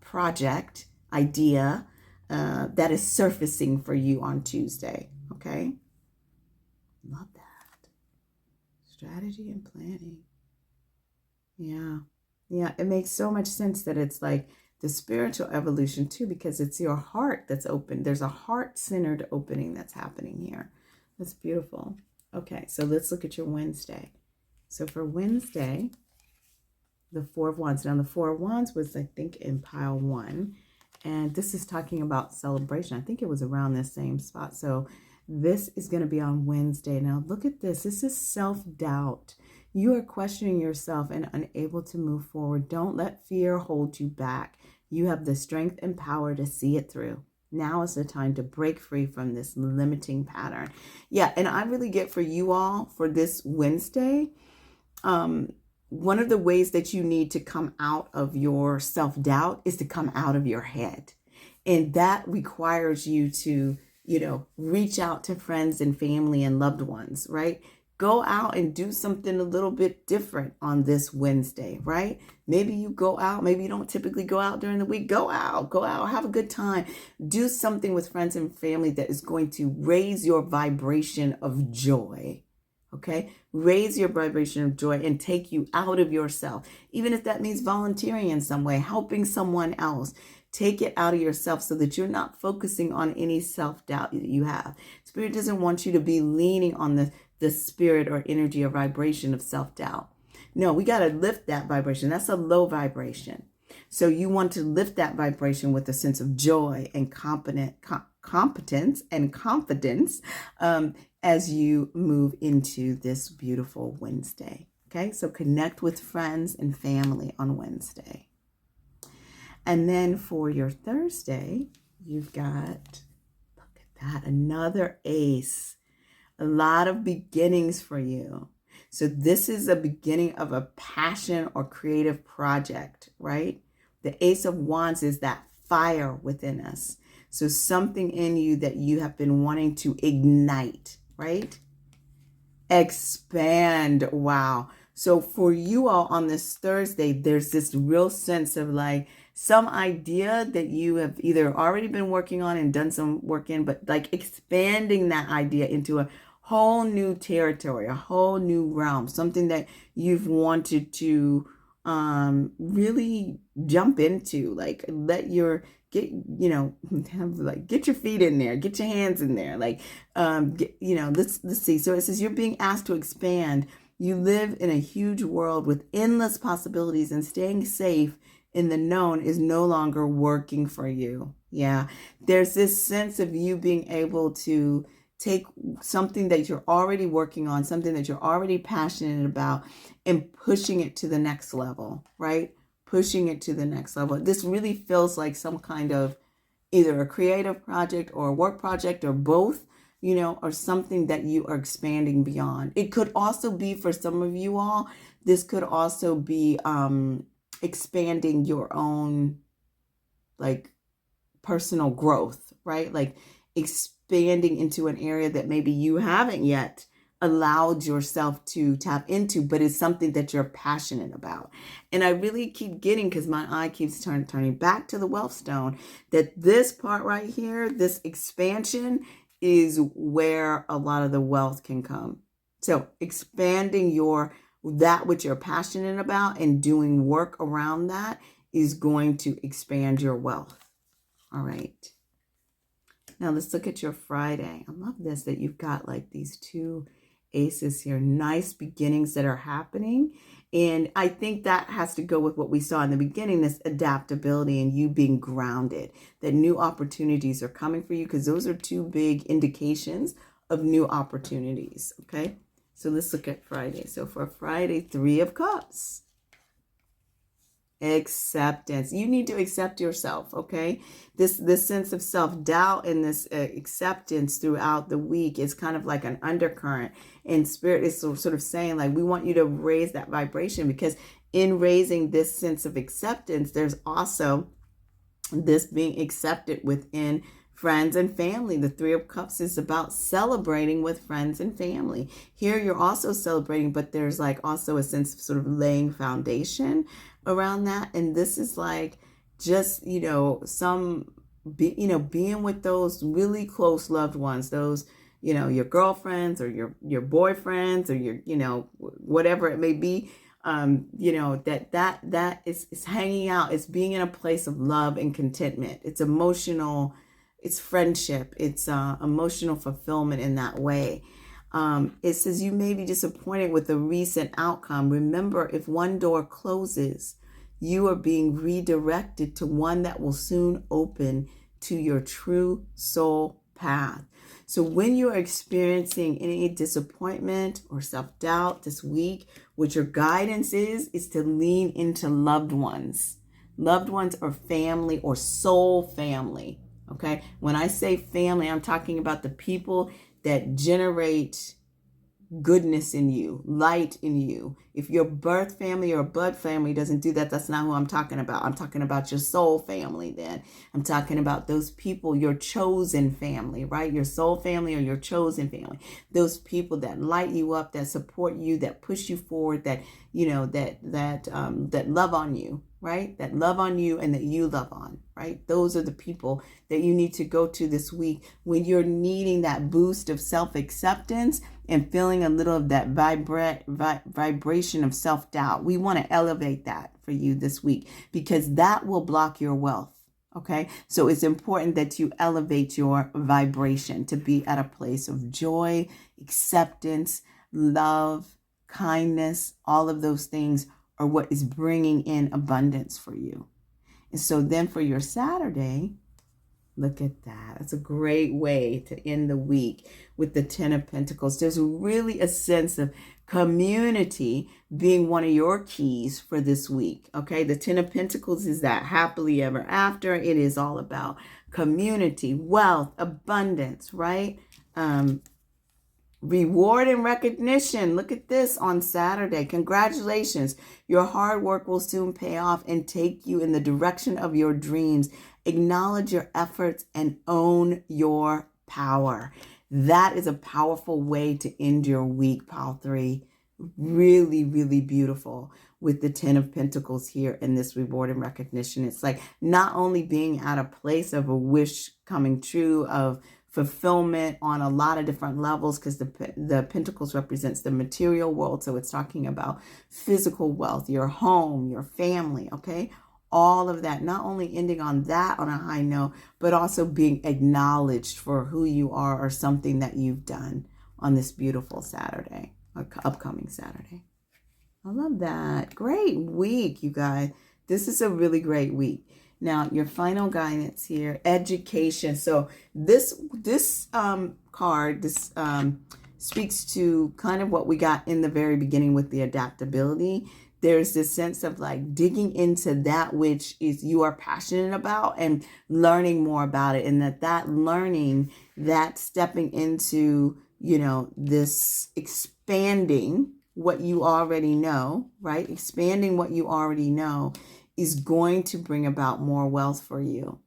project idea that is surfacing for you on Tuesday. Okay? Love that. Strategy and planning. Yeah. Yeah, it makes so much sense that it's like the spiritual evolution too, because it's your heart that's open. There's a heart-centered opening that's happening here. That's beautiful. Okay, so let's look at your Wednesday. So for Wednesday, the Four of Wands. Now the Four of Wands was, I think, in pile 1. And this is talking about celebration. I think it was around this same spot. So this is going to be on Wednesday. Now look at this. This is self-doubt. You are questioning yourself and unable to move forward. Don't let fear hold you back. You have the strength and power to see it through. Now is the time to break free from this limiting pattern. Yeah, and I really get for you all for this Wednesday, one of the ways that you need to come out of your self-doubt is to come out of your head. And that requires you to, reach out to friends and family and loved ones, right? Go out and do something a little bit different on this Wednesday, right? Maybe you go out. Maybe you don't typically go out during the week. Go out, have a good time. Do something with friends and family that is going to raise your vibration of joy. Okay? Raise your vibration of joy and take you out of yourself. Even if that means volunteering in some way, helping someone else. Take it out of yourself so that you're not focusing on any self-doubt that you have. Spirit doesn't want you to be leaning on the spirit or energy or vibration of self-doubt. No, we got to lift that vibration. That's a low vibration. So you want to lift that vibration with a sense of joy and competence and confidence as you move into this beautiful Wednesday. Okay, so connect with friends and family on Wednesday. And then for your Thursday, you've got, look at that, another ace. A lot of beginnings for you. So this is a beginning of a passion or creative project, right? The Ace of Wands is that fire within us. So something in you that you have been wanting to ignite, right? Expand. Wow. So for you all on this Thursday, there's this real sense of like some idea that you have either already been working on and done some work in, but like expanding that idea into a whole new territory, a whole new realm, something that you've wanted to really jump into, like let your get your feet in there, get your hands in there, like let's see. So it says you're being asked to expand. You live in a huge world with endless possibilities, and staying safe in the known is no longer working for you. Yeah, there's this sense of you being able to take something that you're already working on, something that you're already passionate about, and pushing it to the next level, right? Pushing it to the next level. This really feels like some kind of either a creative project or a work project or both, or something that you are expanding beyond. It could also be, for some of you all, this could also be expanding your own like personal growth, right? Like expanding into an area that maybe you haven't yet allowed yourself to tap into, but it's something that you're passionate about. And I really keep getting, because my eye keeps turning back to the wealth stone, that this part right here, this expansion, is where a lot of the wealth can come. So expanding that which you're passionate about and doing work around that is going to expand your wealth. All right. Now let's look at your Friday. I love this, that you've got like these two aces here. Nice beginnings that are happening. And I think that has to go with what we saw in the beginning, this adaptability and you being grounded, that new opportunities are coming for you, because those are two big indications of new opportunities. Okay. So let's look at Friday. So for Friday, 3 of Cups. Acceptance. You need to accept yourself, okay? This sense of self-doubt and this acceptance throughout the week is kind of like an undercurrent. And Spirit is sort of saying, like, we want you to raise that vibration, because in raising this sense of acceptance, there's also this being accepted within friends and family. The Three of Cups is about celebrating with friends and family. Here you're also celebrating, but there's like also a sense of sort of laying foundation around that. And this is like just, being with those really close loved ones, those, your girlfriends or your boyfriends or your, whatever it may be. That is hanging out. It's being in a place of love and contentment. It's emotional, it's friendship, it's emotional fulfillment in that way. It says you may be disappointed with the recent outcome. Remember, if one door closes, you are being redirected to one that will soon open to your true soul path. So when you are experiencing any disappointment or self-doubt this week, what your guidance is to lean into loved ones or family or soul family. Okay. When I say family, I'm talking about the people that generate goodness in you, light in you. If your birth family or blood family doesn't do that, that's not who I'm talking about. I'm talking about your soul family then. I'm talking about those people, your chosen family, right? Your soul family or your chosen family. Those people that light you up, that support you, that push you forward, that, that love on you, right? That love on you and that you love on, right? Those are the people that you need to go to this week when you're needing that boost of self-acceptance and feeling a little of that vibration of self-doubt. We want to elevate that for you this week, because that will block your wealth. Okay, so it's important that you elevate your vibration to be at a place of joy, acceptance, love, kindness. All of those things are what is bringing in abundance for you. And so then for your Saturday, look at that. It's a great way to end the week with the Ten of Pentacles. There's really a sense of community being one of your keys for this week. Okay, the Ten of Pentacles is that happily ever after. It is all about community, wealth, abundance, right? Reward and recognition. Look at this on Saturday. Congratulations. Your hard work will soon pay off and take you in the direction of your dreams. Acknowledge your efforts and own your power. That is a powerful way to end your week, Pile 3. Really, really beautiful with the Ten of Pentacles here in this reward and recognition. It's like not only being at a place of a wish coming true, of fulfillment on a lot of different levels, because the Pentacles represents the material world. So it's talking about physical wealth, your home, your family, okay? All of that, not only ending on that on a high note, but also being acknowledged for who you are or something that you've done on this beautiful Saturday, or upcoming Saturday. I love that. Great week, you guys. This is a really great week. Now, your final guidance here, education. So this card, speaks to kind of what we got in the very beginning with the adaptability. There's this sense of like digging into that which is you are passionate about and learning more about it. And that learning, that stepping into, this expanding what you already know, right? Expanding what you already know is going to bring about more wealth for you,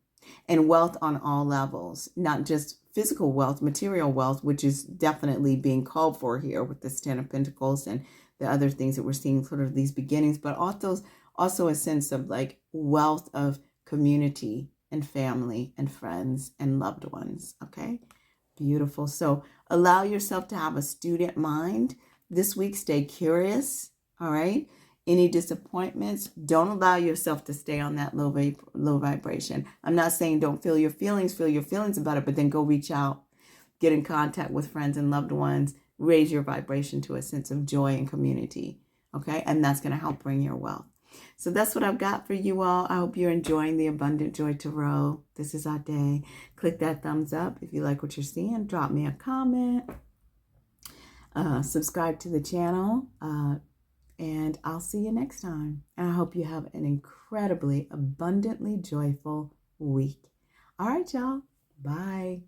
and wealth on all levels, not just physical wealth, material wealth, which is definitely being called for here with this Ten of Pentacles and the other things that we're seeing, sort of these beginnings, but also a sense of like wealth of community and family and friends and loved ones. Okay, beautiful. So allow yourself to have a student mind this week. Stay curious. All right. Any disappointments, don't allow yourself to stay on that low vibration. I'm not saying don't feel your feelings about it, but then go reach out, get in contact with friends and loved ones, raise your vibration to a sense of joy and community. Okay. And that's going to help bring your wealth. So that's what I've got for you all. I hope you're enjoying the Abundant Joy Tarot. This is our day. Click that thumbs up if you like what you're seeing. Drop me a comment. Subscribe to the channel. And I'll see you next time. And I hope you have an incredibly, abundantly joyful week. All right, y'all. Bye.